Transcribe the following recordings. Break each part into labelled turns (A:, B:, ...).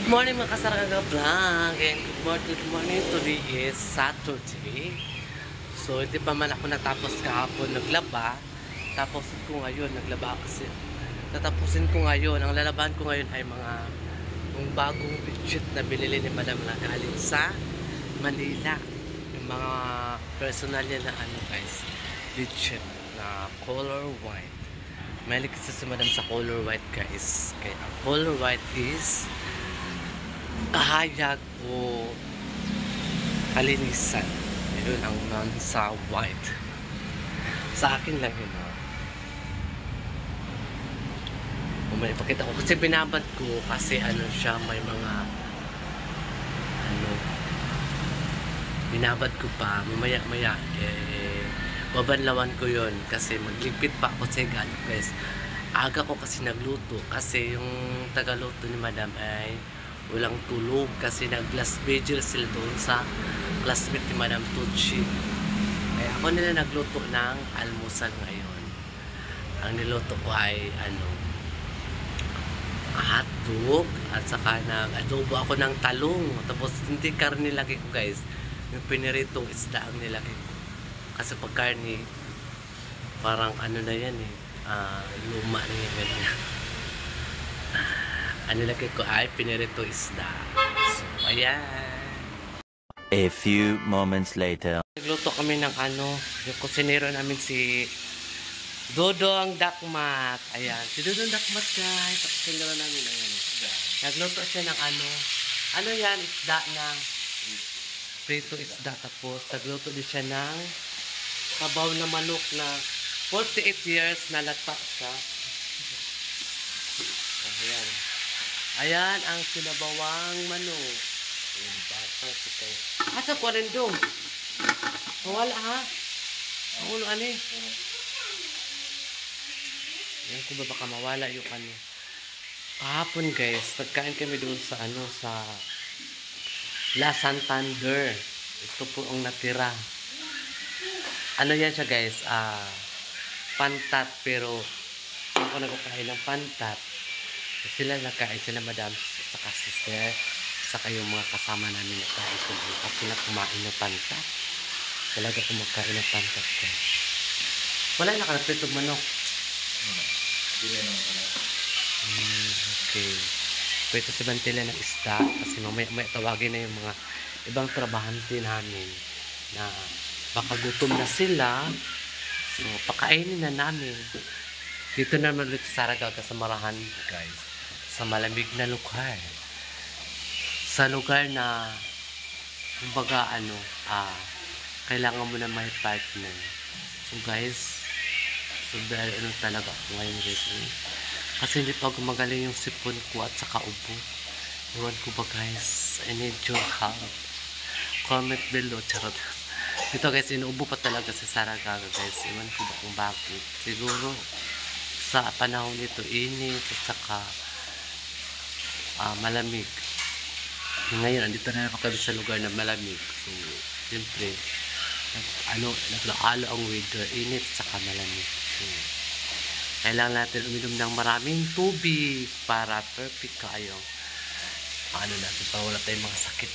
A: Good morning mga kasaranga vlog and good morning, today is Saturday. So hindi pa man ako natapos kahapon naglaba. Tapusin ko ngayon, naglaba kasi. Tatapusin ko ngayon, ang lalaban ko ngayon ay yung bagong bedsheet na binili ni Madam na galing sa Manila. Yung mga personal yan na guys, bedsheet na color white. Mahilig kasi si Madam sa color white guys. Kaya ang color white is kahayag o kalinisan. Yun ang non-sa white. Sa akin lang yun. May ipakita ko kasi binabad ko kasi siya may mga binabad ko pa mamaya babanlawan ko yun kasi magligpit pa ako sa guys. Aga ko kasi nagluto kasi yung tagaluto ni Madam ay walang tulog kasi nag-last vigil sila doon sa classmate ni Madam Tucci. Kaya ako nila nagluto ng almusal ngayon. Ang niluto ko ay hotdog at saka nag-adobo ako ng talong. Tapos hindi karne nilagay ko guys. Yung piniritong isda ang nilagay ko. Kasi pag karne parang na yan luma na yan ganyan. Ang nilagay ko ay pinirito isda. So, ayan.
B: A few moments later.
A: Nagluto kami ng yung kusinero namin si Dodong Dakmat. Ayan, si Dodong Dakmat guys. Kusinero namin, ayan. Nagluto siya ng yan, isda ng prito isda. Tapos, nagluto din siya ng kabaw na manok na 48 years na lata siya. Ayan. Ayan ang sinabawang manok. Ayan, bata si kayo. Asa ko rin doon? Mawala ha? Ang ulo Ayan ko ba baka mawala yung kahapon guys, nagkain kami doon sa sa La Santander. Ito po ang natira. Yan siya guys, pantat, pero ako nagkakain ng pantat. Sila nagkain, sila Madam, saka si Sir, saka yung mga kasama namin nagkain ko. At sila kumain ng pantat. Talaga kumakain ng pantat ko. Wala na ka nagpritog manok. Okay. Pwede si Bantila ng isda kasi may tawagin na yung mga ibang trabahante namin na baka gutom na sila. So, pakainin na namin. Dito naman ulit sa Saraga sa Marahan guys. Sa malamig na lugar. Sa lugar na kumbaga kailangan mo na may partner. So guys, dahil talaga ako ngayon guys. Kasi hindi pa gumagaling yung sipon ko at saka ubo. Iwan ko ba guys? I need your help. Comment below. Charot. Ito guys, inuubo pa talaga sa Saraga guys. Iwan ko ba kung bakit. Siguro sa panahon nito init at saka malamig. Ngayon andito na naman kami sa lugar na malamig. So siyempre naglaalo ang weather, init at saka malamig. So, kailangan natin uminom ng maraming tubig para perfect kayo. Natin para wala tayong mga sakit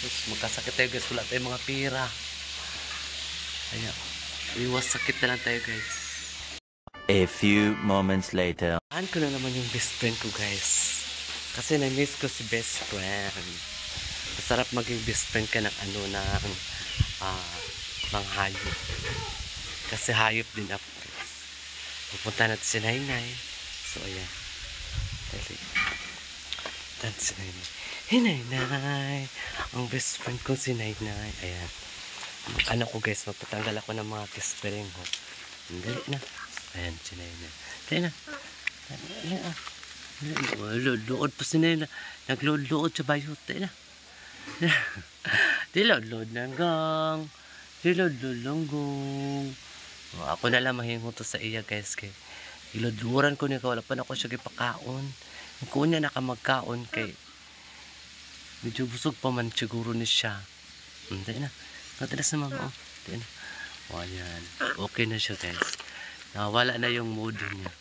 A: Tapos magkasakit tayo guys, wala tayong mga pira. Kaya iwas sakit na lang tayo guys.
B: A few moments later.
A: Ko na naman yung best friend ko guys. Kasi na-miss ko si best friend. Masarap maging best friend ka ng mga hayop. Kasi hayop din ako. Pupunta natin si Nainay. So ayan. Pupunta natin si Nainay. Hey Nainay! Ang best friend ko si Nainay. Ayan. Ko guys, magpatanggal ako ng mga kispering ko. Dali na. Ayan si Nainay. Dali na. Lood pa si Nainay. Naglood-lood sa bayot. Dali na. Dilod-load ng gang. Dilod-load ng gang. Ako na lang mahinguto sa iya guys kay ilodluran ko niya wala pa na ako siya gipakaon. Kung niya nakamagkaon kay medyo busog pa man siguro ni siya. Hindi na. Natilas na mama. Hindi na. Ayan. Okay na siya guys. Nawala na yung mood niya.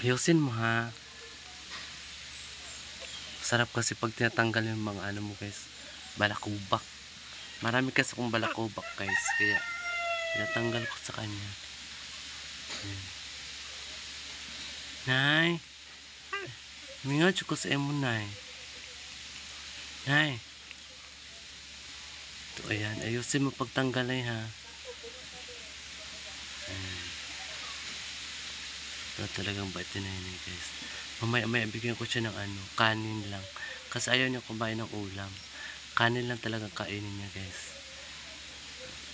A: Ayusin mo ha. Sarap kasi pag tinatanggal yung mga ano mo guys, balakubak. Marami kasi akong balakubak guys, kaya tinatanggal ko sa kanya. Ayan. Nay, mingaw ko sa emo nay. Nay. Ito, ayan, ayusin mo pagtanggal ay ha. Ayan. Ito talagang bait din na yun guys. Mamaya bigyan ko siya ng ano, kanin lang. Kasi ayaw niya kumain ng ulam. Kanin lang talaga kainin niya guys.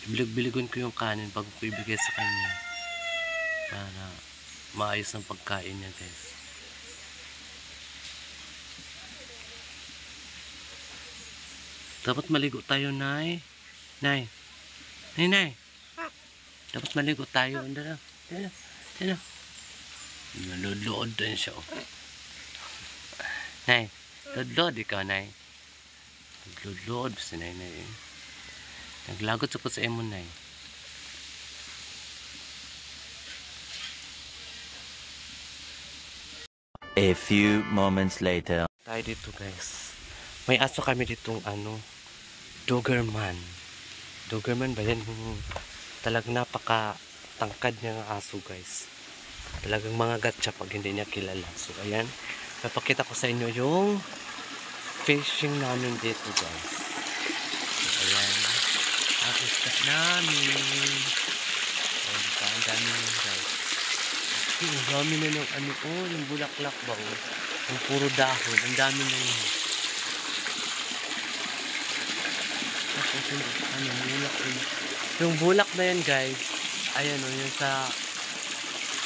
A: Bilig-biligon ko yung kanin bago ko ibigay sa kanya. Para maayos ang pagkain niya guys. Dapat maligo tayo, Nay. Nay. Nay. Dapat maligo tayo. Ando na. Ando. Nalulod din siya. Oh. Nay. Lodlod ikaw, Nay. Lodlod si Nay. Naglagot ako sa emo, Nay.
B: A few moments later.
A: Tayo dito guys. May aso kami ditong ano, Doberman. Doberman ba yan? Talagang napaka tangkad niya ng aso guys. Talagang mga gatcha pag hindi niya kilala. So ayan, napakita ko sa inyo yung fishing namin dito guys. So ayan, ang isda namin. O diba, ang dami nyo guys. Ang dami na ng ano, oh, yung bulaklak ba oh. Yung puro dahon, ang dami na yun. Yung bulak na yan guys, ayan o, yun sa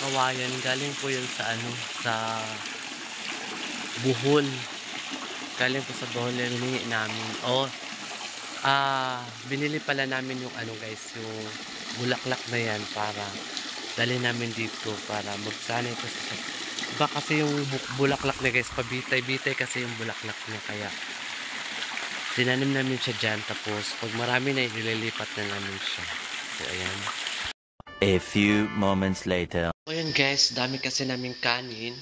A: kawayan, galing po yun sa ano, sa Bohol. Galing po sa Bohol, yung hiningi namin. Binili pala namin yung ano guys, yung bulaklak na yan para dali namin dito para magsanay kasi sa iba kasi yung bulaklak na guys, pabitay-bitay kasi yung bulaklak niya, kaya tinanim namin siya dyan, tapos pag marami na ililipat na namin siya. So ayan.
B: A few moments later.
A: So ayan guys, dami kasi namin kanin.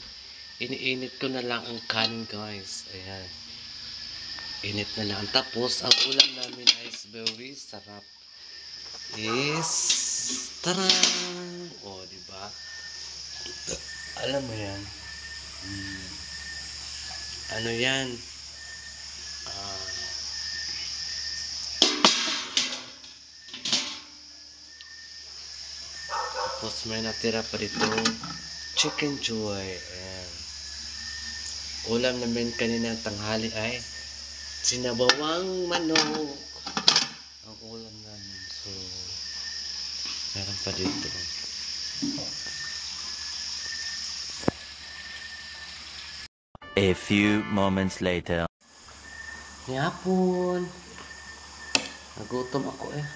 A: Iniinit ko na lang ang kanin guys. Ayan. Init na lang. Tapos ang ulam namin is very sarap. Is tarang! O, diba? Alam mo yan. Ano yan? Tapos may natira pa dito chicken joy. Ayan. Ulam namin kanina tanghali ay sinabawang manok. Ang ulam namin. So, meron pa dito.
B: A few moments later.
A: Hapon. Nagutom ako eh.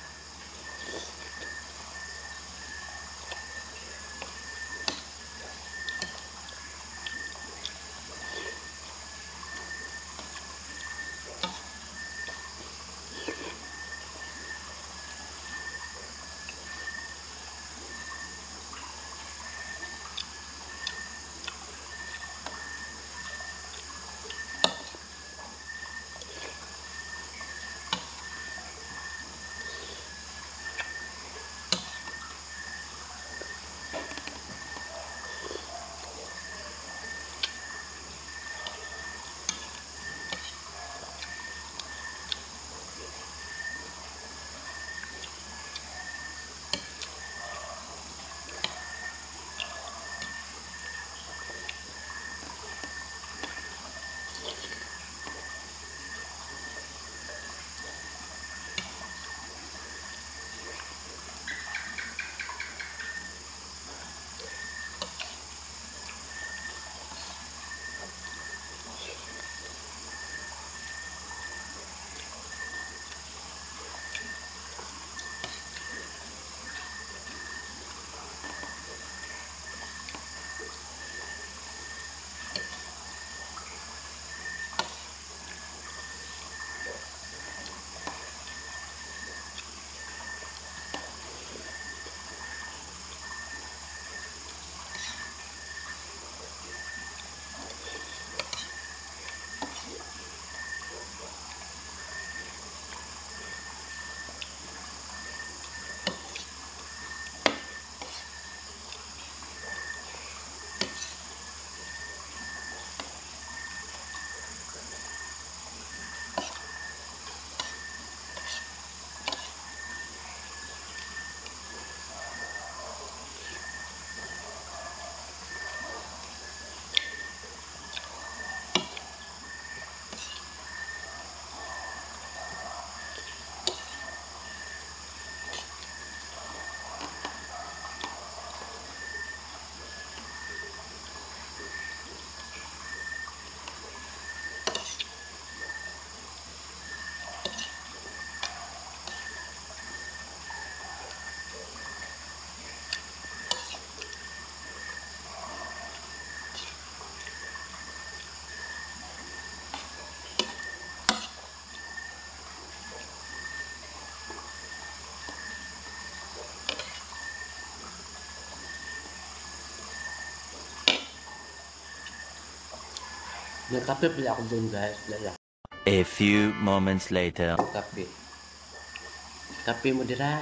A: Nagkape pala ako doon guys. Lala.
B: A few moments later.
A: Kape. Kape mo dira.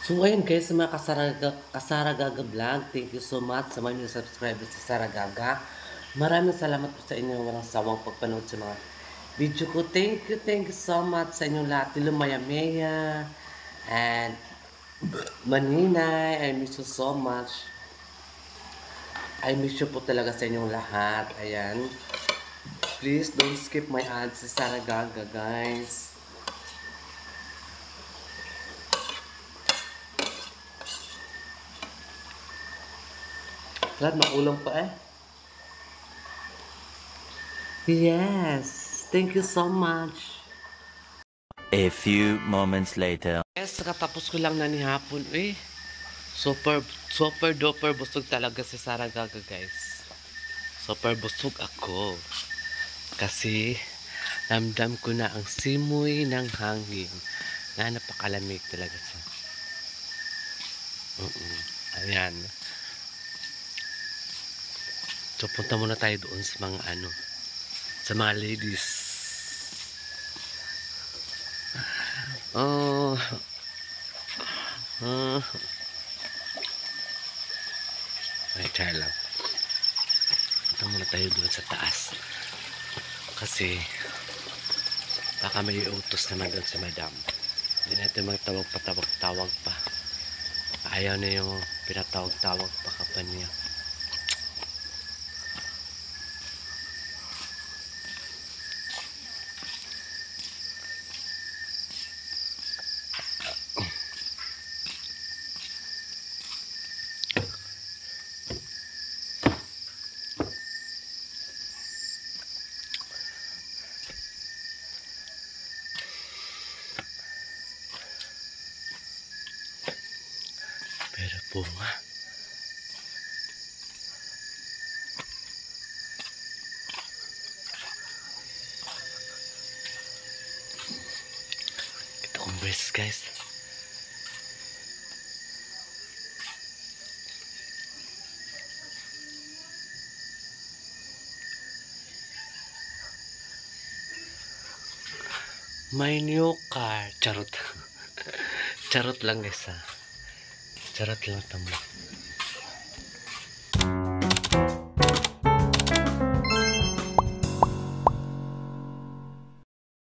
A: So ayun guys, sa mga Kasaragaga vlog, thank you so much sa mga new subscribers sa Saragaga. Maraming salamat po sa inyo walang sawang pagpanood sa mga video ko. Thank you so much sa inyong lahat. Lumaya Maya and Maninay, I miss you so much. I miss you po talaga sa inyong lahat. Ayan. Please don't skip my ads sa Saragaga guys. Lahat makulang pa eh. Yes. Thank you so much.
B: A few moments later.
A: Yes, katapos ko lang na ni hapon eh. Super duper busog talaga si Saragaga guys. Super busog ako. Kasi ramdam ko na ang simoy ng hangin. Na napakalamig talaga siya. Ayan. So punta muna tayo doon sa mga sa mga ladies. Ay, try lang. Punta muna tayo doon sa taas. Kasi baka may utos naman doon sa madam. Hindi natin magtawag pa. Ayaw na yung pinatawag-tawag pa ka niya. Pero bunga. Kita kong breast guys. My new car. Charot. Charot lang guys ha. Charot lang tamo.